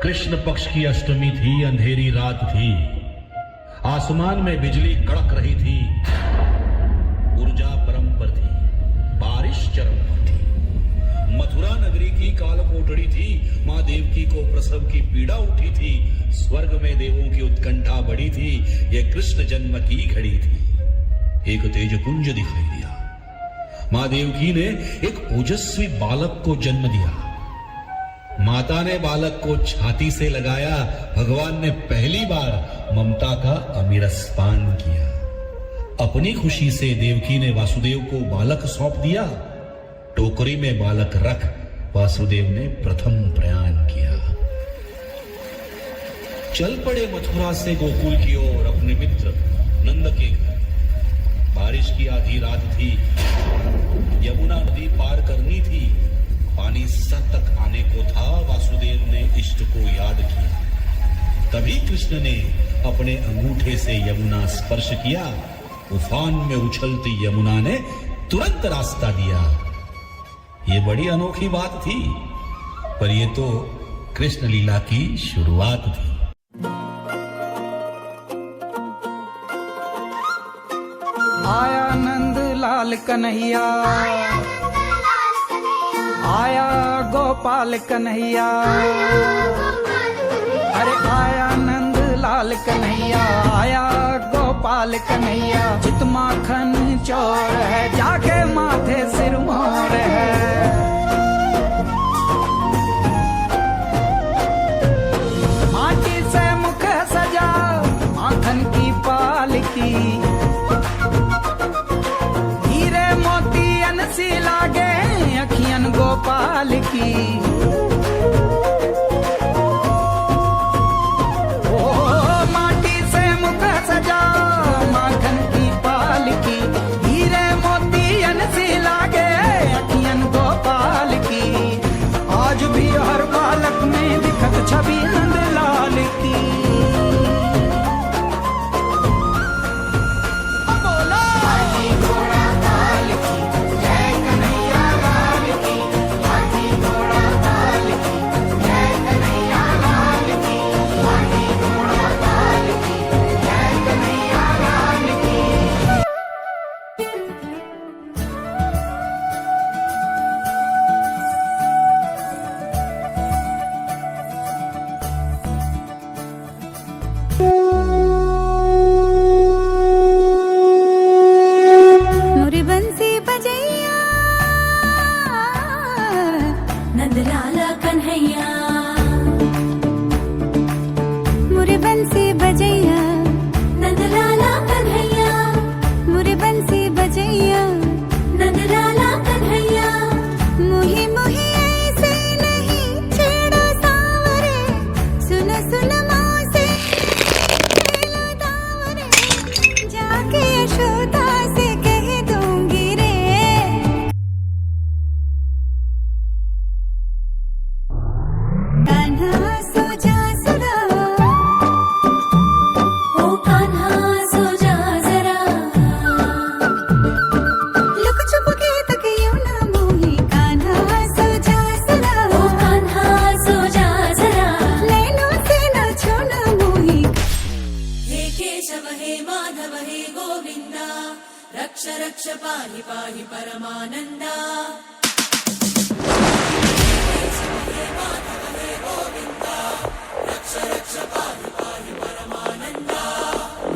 कृष्ण पक्ष की अष्टमी थी, अंधेरी रात थी। आसमान में बिजली कड़क रही थी, ऊर्जा परम पर थी, बारिश चरम पर थी। मथुरा नगरी की काल कोठड़ी थी, मां देवकी को प्रसव की पीड़ा उठी थी। स्वर्ग में देवों की उत्कंठा बढ़ी थी, यह कृष्ण जन्म की घड़ी थी। एक तेजपुंज दिखाई दिया। मां देवकी ने एक ओजस्वी बालक को जन्म दिया। माता ने बालक को छाती से लगाया। भगवान ने पहली बार ममता का अमीरस पान किया। अपनी खुशी से देवकी ने वासुदेव को बालक सौंप दिया। टोकरी में बालक रख वासुदेव ने प्रथम प्रयाण किया। चल पड़े मथुरा से गोकुल की ओर अपने मित्र नंद के घर। बारिश की आधी रात थी, यमुना नदी पार करनी थी। पानी सर तक आने को था। वासुदेव ने इष्ट को याद किया। तभी कृष्ण ने अपने अंगूठे से यमुना स्पर्श किया। उफान में उछलती यमुना ने तुरंत रास्ता दिया। ये बड़ी अनोखी बात थी, पर ये तो कृष्ण लीला की शुरुआत थी। आया नंद लाल कन्हैया, आया गोपाल कन्हैया। अरे आया नंद लाल कन्हैया, आया गोपाल कन्हैया। चित माखन चोर है, जाके माथे सिर मोर है। माटी से मुख सजा माखन की पालकी। हीरे मोतियन सी लागे अखियन गोपाल की। छवि नंद लाल की। बोला हाथी घोड़ा ताल की, जय कन्हैया लाल की। हाथी घोड़ा ताल की, जय कन्हैया लाल की। हाथी घोड़ा ताल की, जय कन्हैया लाल की। नंदलाला कन्हैया, मुरे बंसी बजैया। नंदलाला कन्हैया, मुरे बंसी बजैया। नंदलाला कन्हैया, मुही मुही ऐसे नहीं छेड़ो सावरे। सुनो सुनो मौसे खेलो दावरे। जाके यशोदा से कह दूंगी रे। रक्ष रक्ष पाहि पाहि परमानंदा। हे माधव हे गोविंदा, रक्ष रक्ष पाहि पाहि परमानंदा।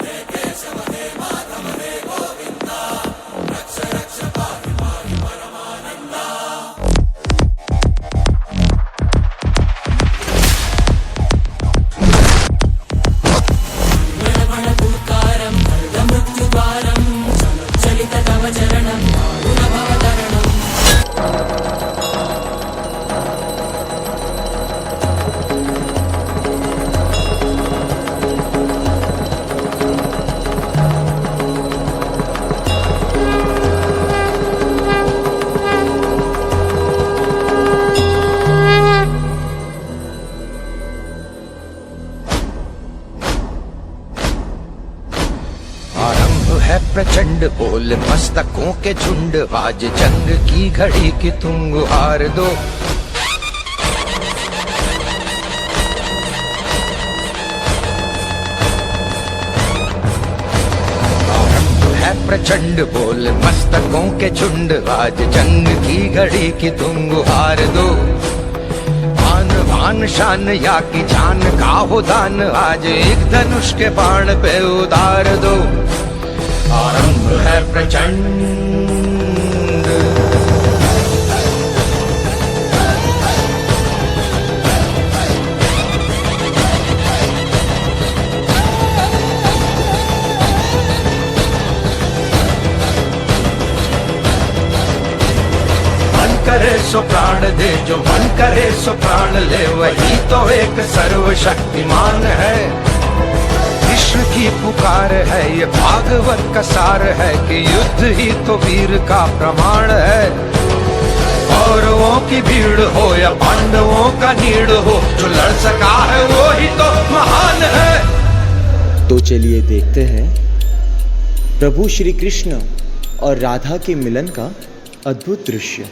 हे केशव हे माधव हे गोविंदा, रक्ष रक्ष पाहि पाहि परमानंदा। मणमणभूतारं मृत्युद्वारं चलित तव चरणं गुणभवतरणम्। है प्रचंड बोल मस्तकों के झुंड। आज जंग की घड़ी की तुम गुहार दो। प्रचंड बोल मस्तकों के झुंड आज जंग की घड़ी की तुम गुहार दो आन भान शान या की जान का हो दान आज एक धनुष के बाण पे उतार दो आरंभ है प्रचंड करे सो प्राण दे जो मन करे सो प्राण ले वही तो एक सर्वशक्तिमान है कृष्ण की पुकार है ये भागवत का सार है कि युद्ध ही तो वीर का प्रमाण है कौरवों की भीड़ हो या पांडवों का नीड़ हो जो लड़ सका है वो ही तो महान है। तो चलिए देखते हैं प्रभु श्री कृष्ण और राधा के मिलन का अद्भुत दृश्य।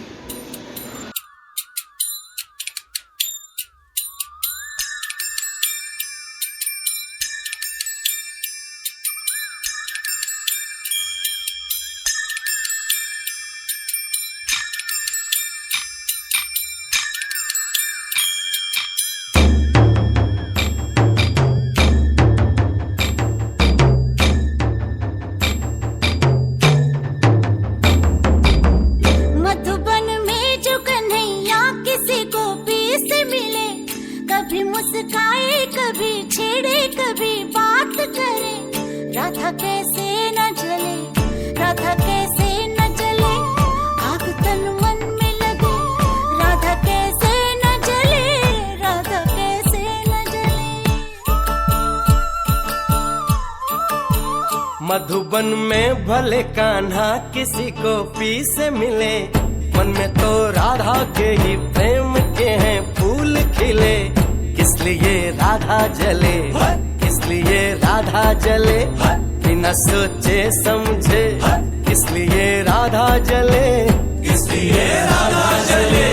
कभी मुस्काए कभी छेड़े कभी बात करे राधा कैसे न जले राधा कैसे न जले आग तन मन में लगे राधा कैसे न जले राधा कैसे न जले। मधुबन में भले कान्हा किसी को पी से मिले मन में तो राधा के ही प्रेम के हैं फूल खिले इसलिए राधा जले इसलिए राधा जले बिना सोचे समझे इसलिए राधा जले इसलिए राधा जले।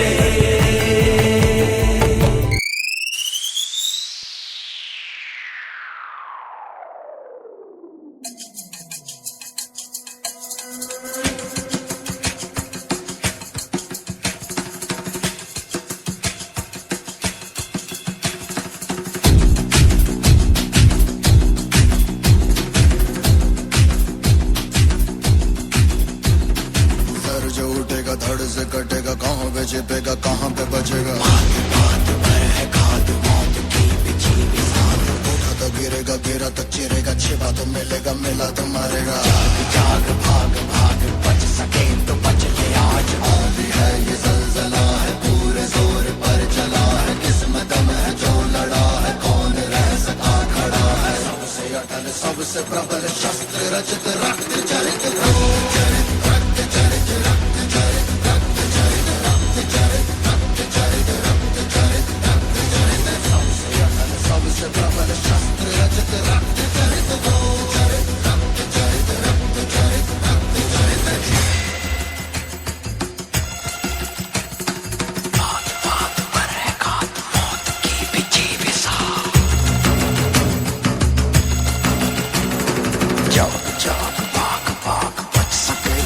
धड़ से कटेगा कहाँ पे छिपेगा कहाँ पे बचेगा उठा तो गिरेगा गिरा तो चिरेगा छिपा तो मिलेगा मिला तो मारेगा जाग भाग भाग बच सके तो बच ले आज भी है ये जलजला है पूरे जोर पर चला है किस्मत में है जो लड़ा है कौन रह सका खड़ा है सबसे अटल सबसे प्रबल शस्त्र रचित रक्त चरित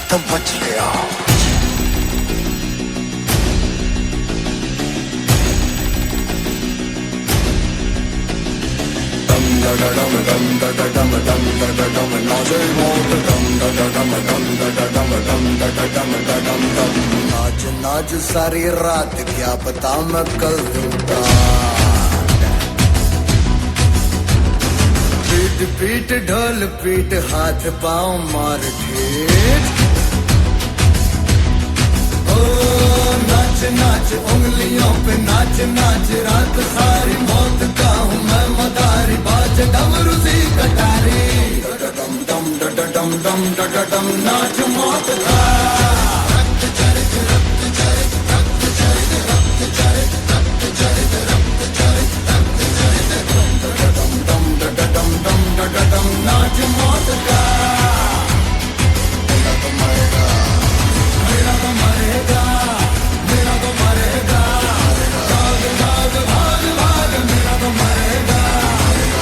तो बच गया। दम da da dum dum da da dum dum da da dum नाचे मौत दम da da dum dum da da dum dum da da dum da dum dum नाच नाच सारी रात क्या पता मैं कल दूंगा पीट पीट ढोल पीट हाथ पाँव मार ठेठ नाच नाच उंगलियों पे नाच नाच रात सारी मौत का हूँ मैं मदारी बाज डमरू सी कटारी डम डम डम डम डम डम नाच मौत का रक्त चरित रक्त चरित रक्त चरित रक्त चरित रक्त चरित रक्त चरित रक्त चरित डम डम डम डम डम नाच मौत का मेरा तो मरेगा मेरा तो मरेगा मेरा तो मरेगा भाग भाग भाग भाग मेरा तो मरेगा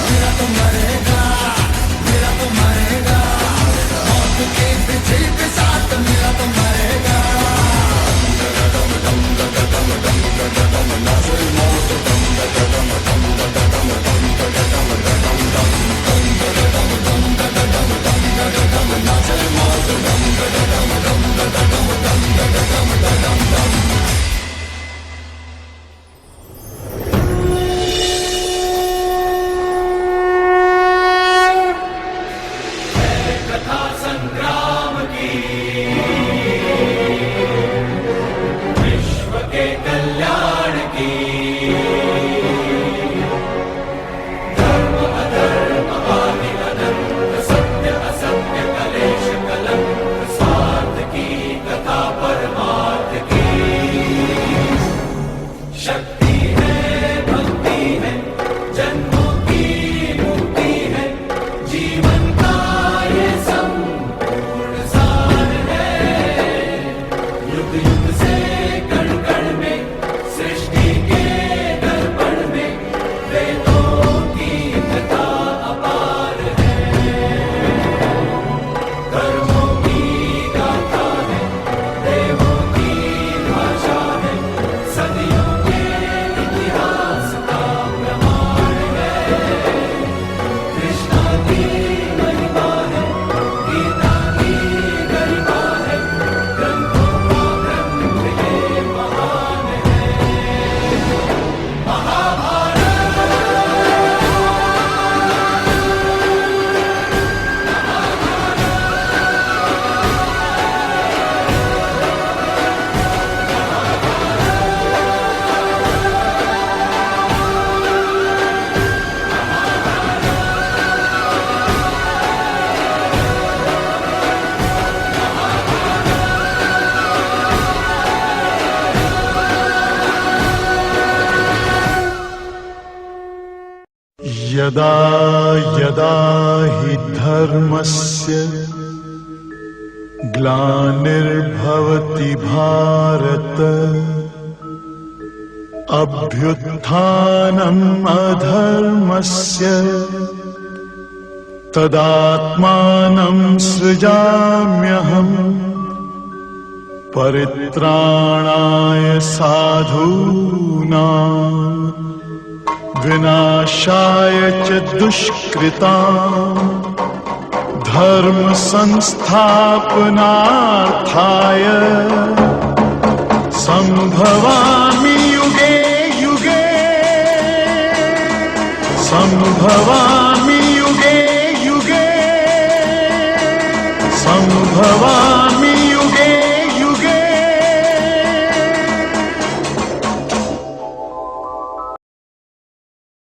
मेरा तो मरेगा मेरा तो मरेगा मौत के यदा यदा हि धर्मस्य ग्लानिर्भवति भारत अभ्युत्थानम् अधर्मस्य तदात्मानं सृजाम्यहम् परित्राणाय साधूनां विनाशाय च दुष्कृताम् धर्म संस्थापनार्थाय संभवामि युगे युगे संभवामि युगे युगे संभवामि